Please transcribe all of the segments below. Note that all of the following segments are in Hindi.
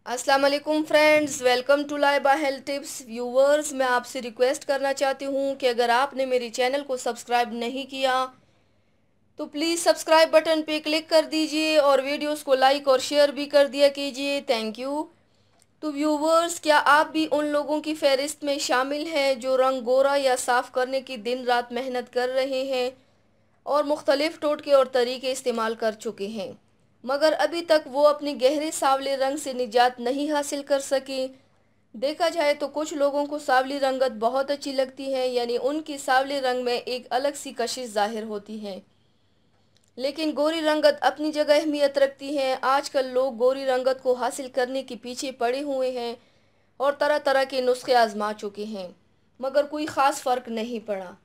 अस्सलाम वालेकुम friends, welcome to Laiba health tips. Viewers, मैं आपसे रिक्वेस्ट करना चाहती हूँ कि अगर आपने मेरे चैनल को सब्सक्राइब नहीं किया तो प्लीज़ सब्सक्राइब बटन पे क्लिक कर दीजिए और वीडियोस को लाइक और शेयर भी कर दिया कीजिए। Thank you. तो व्यूवर्स, क्या आप भी उन लोगों की फहरिस्त में शामिल हैं जो रंग गोरा या साफ़ करने की दिन रात मेहनत कर रहे हैं और मुख्तलिफ़ टोटके और तरीके इस्तेमाल कर चुके हैं, मगर अभी तक वो अपने गहरे सांवले रंग से निजात नहीं हासिल कर सके? देखा जाए तो कुछ लोगों को सांवली रंगत बहुत अच्छी लगती है, यानी उनकी सांवले रंग में एक अलग सी कशिश जाहिर होती है। लेकिन गोरी रंगत अपनी जगह अहमियत रखती है। आजकल लोग गोरी रंगत को हासिल करने के पीछे पड़े हुए हैं और तरह तरह के नुस्खे आजमा चुके हैं, मगर कोई ख़ास फ़र्क नहीं पड़ा।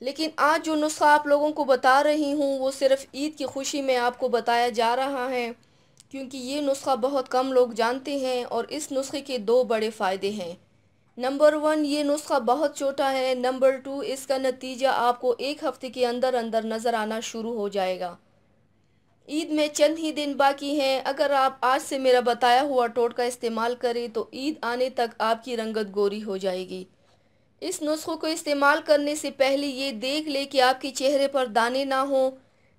लेकिन आज जो नुस्खा आप लोगों को बता रही हूँ वो सिर्फ ईद की खुशी में आपको बताया जा रहा है, क्योंकि ये नुस्खा बहुत कम लोग जानते हैं और इस नुस्खे के दो बड़े फ़ायदे हैं। नंबर वन, ये नुस्खा बहुत छोटा है। नंबर टू, इसका नतीजा आपको एक हफ्ते के अंदर अंदर नज़र आना शुरू हो जाएगा। ईद में चंद ही दिन बाकी हैं। अगर आप आज से मेरा बताया हुआ टोटका इस्तेमाल करें तो ईद आने तक आपकी रंगत गोरी हो जाएगी। इस नुस्खे को इस्तेमाल करने से पहले ये देख ले कि आपके चेहरे पर दाने ना हो,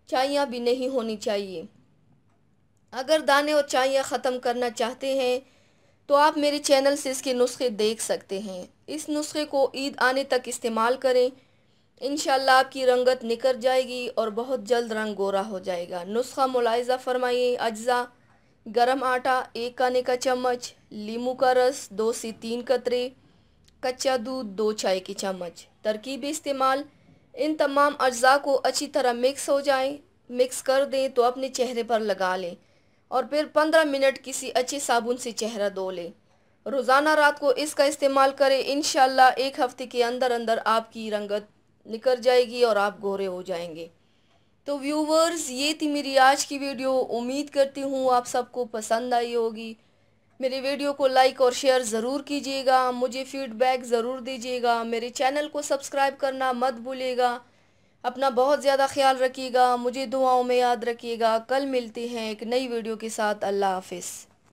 चाइयाँ भी नहीं होनी चाहिए। अगर दाने और चाइयाँ ख़त्म करना चाहते हैं तो आप मेरे चैनल से इसके नुस्खे देख सकते हैं। इस नुस्खे को ईद आने तक इस्तेमाल करें, इंशाल्लाह आपकी रंगत निखर जाएगी और बहुत जल्द रंग गोरा हो जाएगा। नुस्खा मुलाहिज़ा फरमाइए। अज्जा: गरम आटा 1 खाने का चम्मच, लीमू का रस 2 से 3 कतरे, कच्चा दूध 2 चाय की चम्मच। तरकीब इस्तेमाल: इन तमाम अज्जा को अच्छी तरह मिक्स कर दें तो अपने चेहरे पर लगा लें और फिर 15 मिनट किसी अच्छे साबुन से चेहरा धो लें। रोज़ाना रात को इसका इस्तेमाल करें। इंशाल्लाह एक हफ्ते के अंदर अंदर आपकी रंगत निकल जाएगी और आप गोरे हो जाएंगे। तो व्यूवर्स, ये थी मेरी आज की वीडियो। उम्मीद करती हूँ आप सबको पसंद आई होगी। मेरे वीडियो को लाइक और शेयर ज़रूर कीजिएगा, मुझे फीडबैक ज़रूर दीजिएगा, मेरे चैनल को सब्सक्राइब करना मत भूलिएगा। अपना बहुत ज़्यादा ख्याल रखिएगा, मुझे दुआओं में याद रखिएगा। कल मिलते हैं एक नई वीडियो के साथ। अल्लाह हाफिज़।